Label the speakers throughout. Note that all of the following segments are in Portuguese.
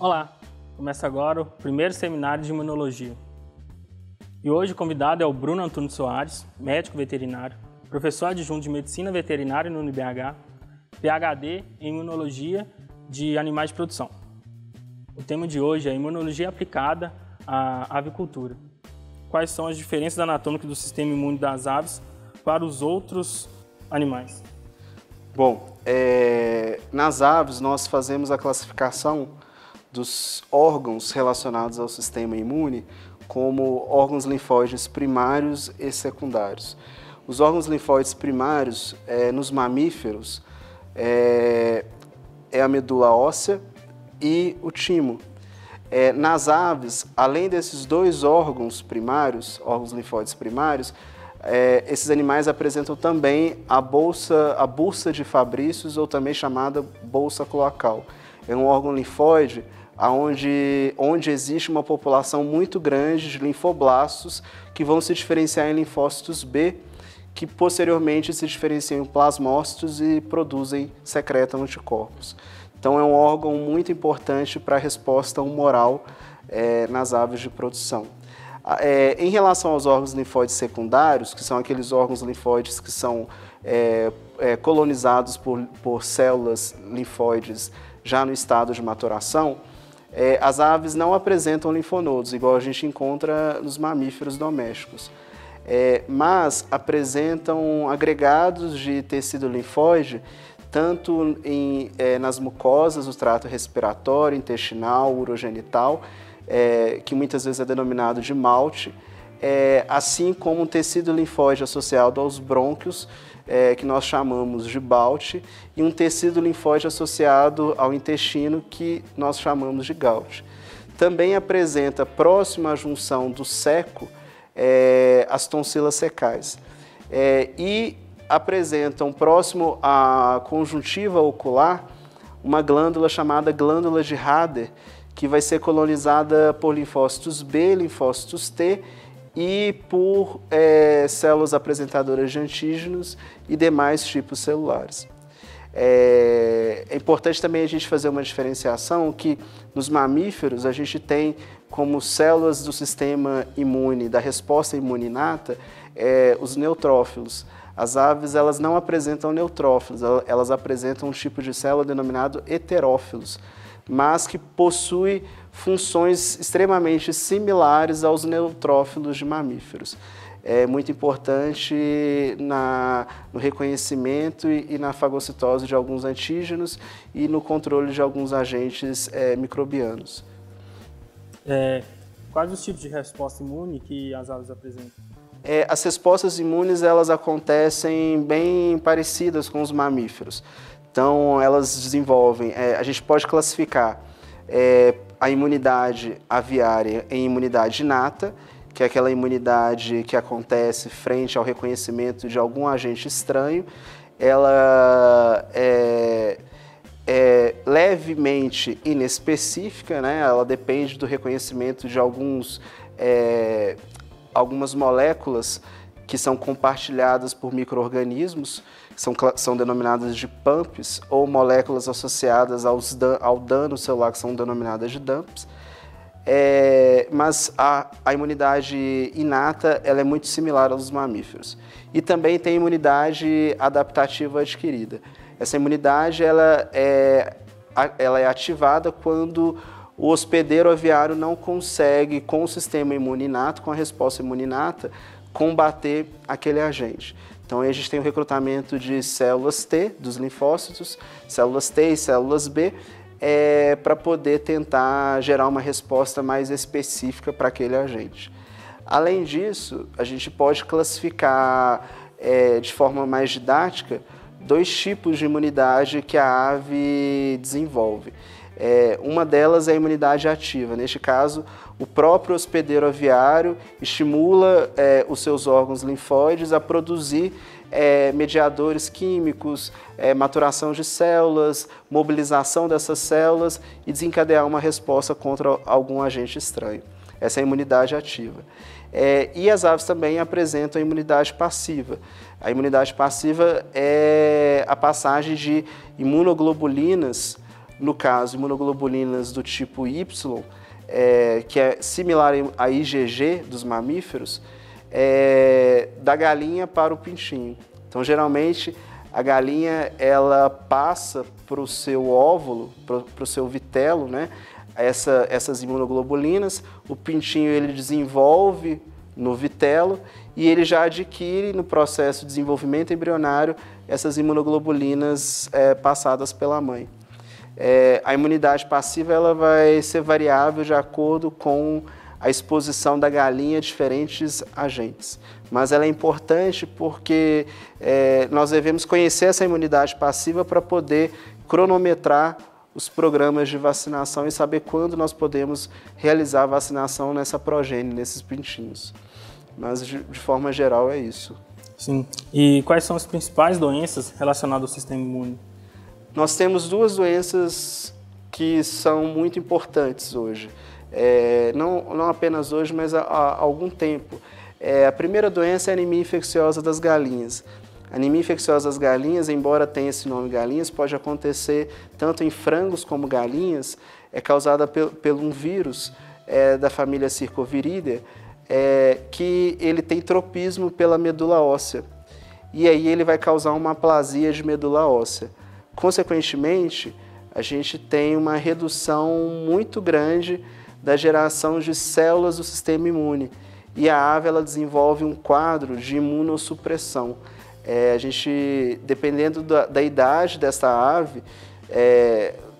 Speaker 1: Olá, começa agora o primeiro seminário de imunologia. E hoje o convidado é o Bruno Antônio Soares, médico veterinário, professor adjunto de medicina veterinária no UniBH, PhD em imunologia de animais de produção. O tema de hoje é imunologia aplicada à avicultura. Quais são as diferenças anatômicas do sistema imune das aves para os outros animais?
Speaker 2: Bom, nas aves nós fazemos a classificação dos órgãos relacionados ao sistema imune como órgãos linfóides primários e secundários. Os órgãos linfóides primários, nos mamíferos, é a medula óssea e o timo. Nas aves, além desses dois órgãos primários, órgãos linfóides primários, esses animais apresentam também a bursa de Fabrícios, ou também chamada bolsa cloacal. É um órgão linfóide onde existe uma população muito grande de linfoblastos que vão se diferenciar em linfócitos B, que posteriormente se diferenciam em plasmócitos e secretam anticorpos. Então é um órgão muito importante para a resposta humoral nas aves de produção. Em relação aos órgãos linfóides secundários, que são aqueles órgãos linfóides que são colonizados por células linfóides já no estado de maturação, as aves não apresentam linfonodos, igual a gente encontra nos mamíferos domésticos, mas apresentam agregados de tecido linfóide, tanto nas mucosas do trato respiratório, intestinal, urogenital, que muitas vezes é denominado de malte, assim como um tecido linfóide associado aos brônquios, que nós chamamos de Bault, e um tecido linfóide associado ao intestino, que nós chamamos de Gault. Também apresenta, próximo à junção do ceco, as tonsilas secais. E apresentam, próximo à conjuntiva ocular, uma glândula chamada glândula de Hader, que vai ser colonizada por linfócitos B, linfócitos T, e por células apresentadoras de antígenos e demais tipos celulares. É importante também a gente fazer uma diferenciação que nos mamíferos a gente tem como células do sistema imune, da resposta imune inata, os neutrófilos. As aves elas não apresentam neutrófilos, elas apresentam um tipo de célula denominado heterófilos, mas que possui funções extremamente similares aos neutrófilos de mamíferos. É muito importante no reconhecimento e na fagocitose de alguns antígenos e no controle de alguns agentes microbianos.
Speaker 1: Quais os tipos de resposta imune que as aves apresentam?
Speaker 2: As respostas imunes elas acontecem bem parecidas com os mamíferos. Então, elas desenvolvem, a gente pode classificar a imunidade aviária em imunidade inata, que é aquela imunidade que acontece frente ao reconhecimento de algum agente estranho. Ela é levemente inespecífica, né? Ela depende do reconhecimento de algumas moléculas que são compartilhadas por micro-organismos, são denominadas de PAMPs, ou moléculas associadas ao dano celular, que são denominadas de DAMPs. Mas a imunidade inata ela é muito similar aos mamíferos. E também tem imunidade adaptativa adquirida. Essa imunidade ela é ativada quando o hospedeiro aviário não consegue, com o sistema imune inato, com a resposta imune inata, combater aquele agente. Então, aí a gente tem o recrutamento de células T, dos linfócitos, células T e células B, para poder tentar gerar uma resposta mais específica para aquele agente. Além disso, a gente pode classificar de forma mais didática dois tipos de imunidade que a ave desenvolve. Uma delas é a imunidade ativa. Neste caso, o próprio hospedeiro aviário estimula os seus órgãos linfóides a produzir mediadores químicos, maturação de células, mobilização dessas células e desencadear uma resposta contra algum agente estranho. Essa é a imunidade ativa. E as aves também apresentam a imunidade passiva. A imunidade passiva é a passagem de imunoglobulinas no caso, imunoglobulinas do tipo Y, que é similar à IgG dos mamíferos, da galinha para o pintinho. Então, geralmente, a galinha ela passa para o seu óvulo, para o seu vitelo, né, essas imunoglobulinas, o pintinho ele desenvolve no vitelo e ele já adquire no processo de desenvolvimento embrionário essas imunoglobulinas passadas pela mãe. A imunidade passiva ela vai ser variável de acordo com a exposição da galinha a diferentes agentes. Mas ela é importante porque nós devemos conhecer essa imunidade passiva para poder cronometrar os programas de vacinação e saber quando nós podemos realizar a vacinação nessa progênie, nesses pintinhos. Mas, de forma geral, é isso.
Speaker 1: Sim. E quais são as principais doenças relacionadas ao sistema imune?
Speaker 2: Nós temos duas doenças que são muito importantes hoje. Não apenas hoje, mas há algum tempo. A primeira doença é a anemia infecciosa das galinhas. A anemia infecciosa das galinhas, embora tenha esse nome galinhas, pode acontecer tanto em frangos como galinhas, é causada por um vírus da família Circoviridae, que ele tem tropismo pela medula óssea. E aí ele vai causar uma aplasia de medula óssea. Consequentemente, a gente tem uma redução muito grande da geração de células do sistema imune. E a ave ela desenvolve um quadro de imunossupressão. A gente, dependendo da idade dessa ave,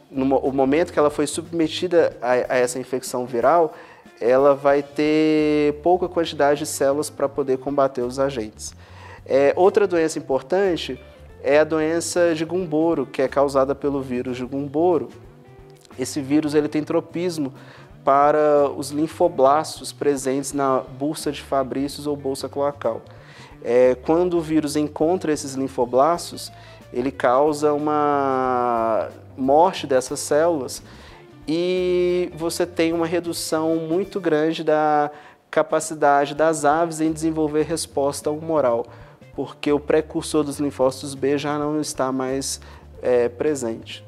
Speaker 2: no momento que ela foi submetida a essa infecção viral, ela vai ter pouca quantidade de células para poder combater os agentes. Outra doença importante é a doença de Gumboro, que é causada pelo vírus de Gumboro. Esse vírus ele tem tropismo para os linfoblastos presentes na bolsa de Fabrícios ou bolsa cloacal. Quando o vírus encontra esses linfoblastos, ele causa uma morte dessas células e você tem uma redução muito grande da capacidade das aves em desenvolver resposta humoral, porque o precursor dos linfócitos B já não está mais presente.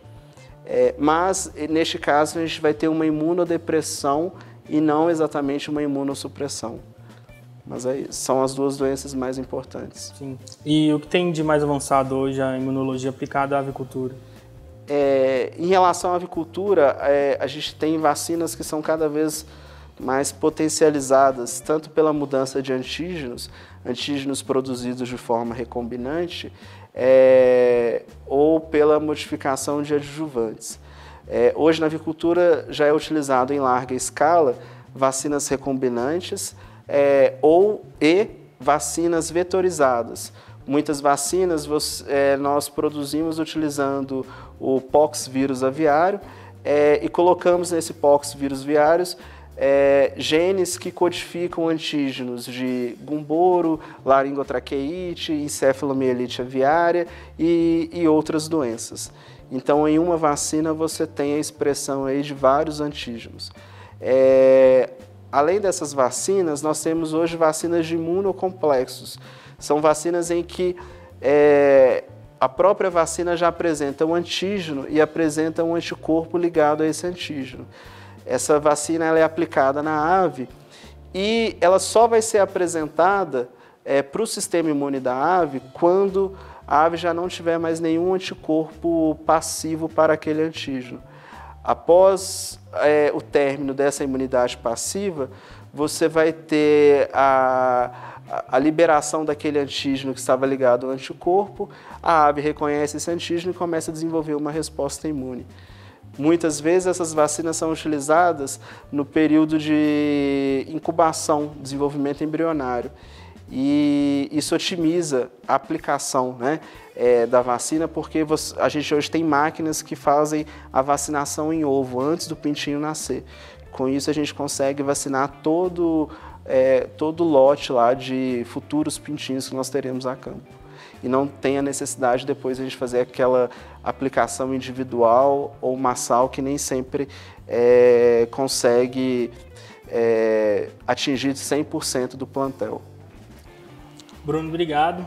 Speaker 2: Mas, neste caso, a gente vai ter uma imunodepressão e não exatamente uma imunossupressão. Mas são as duas doenças mais importantes.
Speaker 1: Sim. E o que tem de mais avançado hoje a imunologia aplicada à avicultura?
Speaker 2: Em relação à avicultura, a gente tem vacinas que são cada vez mais potencializadas, tanto pela mudança de antígenos produzidos de forma recombinante, ou pela modificação de adjuvantes. Hoje, na avicultura, já é utilizado em larga escala vacinas recombinantes e vacinas vetorizadas. Muitas vacinas nós produzimos utilizando o pox vírus aviário e colocamos nesse pox vírus aviários genes que codificam antígenos de Gumboro, laringotraqueite, encefalomielite aviária e outras doenças. Então, em uma vacina, você tem a expressão aí de vários antígenos. Além dessas vacinas, nós temos hoje vacinas de imunocomplexos. São vacinas em que a própria vacina já apresenta um antígeno e apresenta um anticorpo ligado a esse antígeno. Essa vacina ela é aplicada na ave e ela só vai ser apresentada para o sistema imune da ave quando a ave já não tiver mais nenhum anticorpo passivo para aquele antígeno. Após o término dessa imunidade passiva, você vai ter a liberação daquele antígeno que estava ligado ao anticorpo, a ave reconhece esse antígeno e começa a desenvolver uma resposta imune. Muitas vezes essas vacinas são utilizadas no período de incubação, desenvolvimento embrionário. E isso otimiza a aplicação, né, da vacina, porque a gente hoje tem máquinas que fazem a vacinação em ovo, antes do pintinho nascer. Com isso a gente consegue vacinar todo o lote lá de futuros pintinhos que nós teremos a campo. E não tem a necessidade depois de a gente fazer aquela aplicação individual ou massal que nem sempre consegue atingir 100% do plantel.
Speaker 1: Bruno, obrigado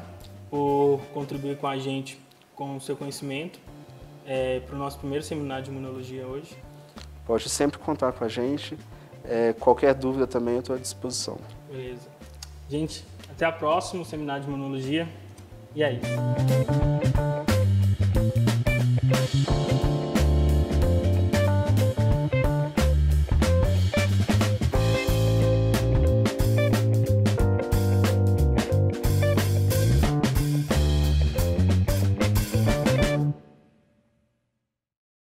Speaker 1: por contribuir com a gente com o seu conhecimento. para o nosso primeiro seminário de imunologia hoje.
Speaker 2: Pode sempre contar com a gente. Qualquer dúvida também eu estou à disposição.
Speaker 1: Beleza. Gente, até a próxima seminário de imunologia. E é isso.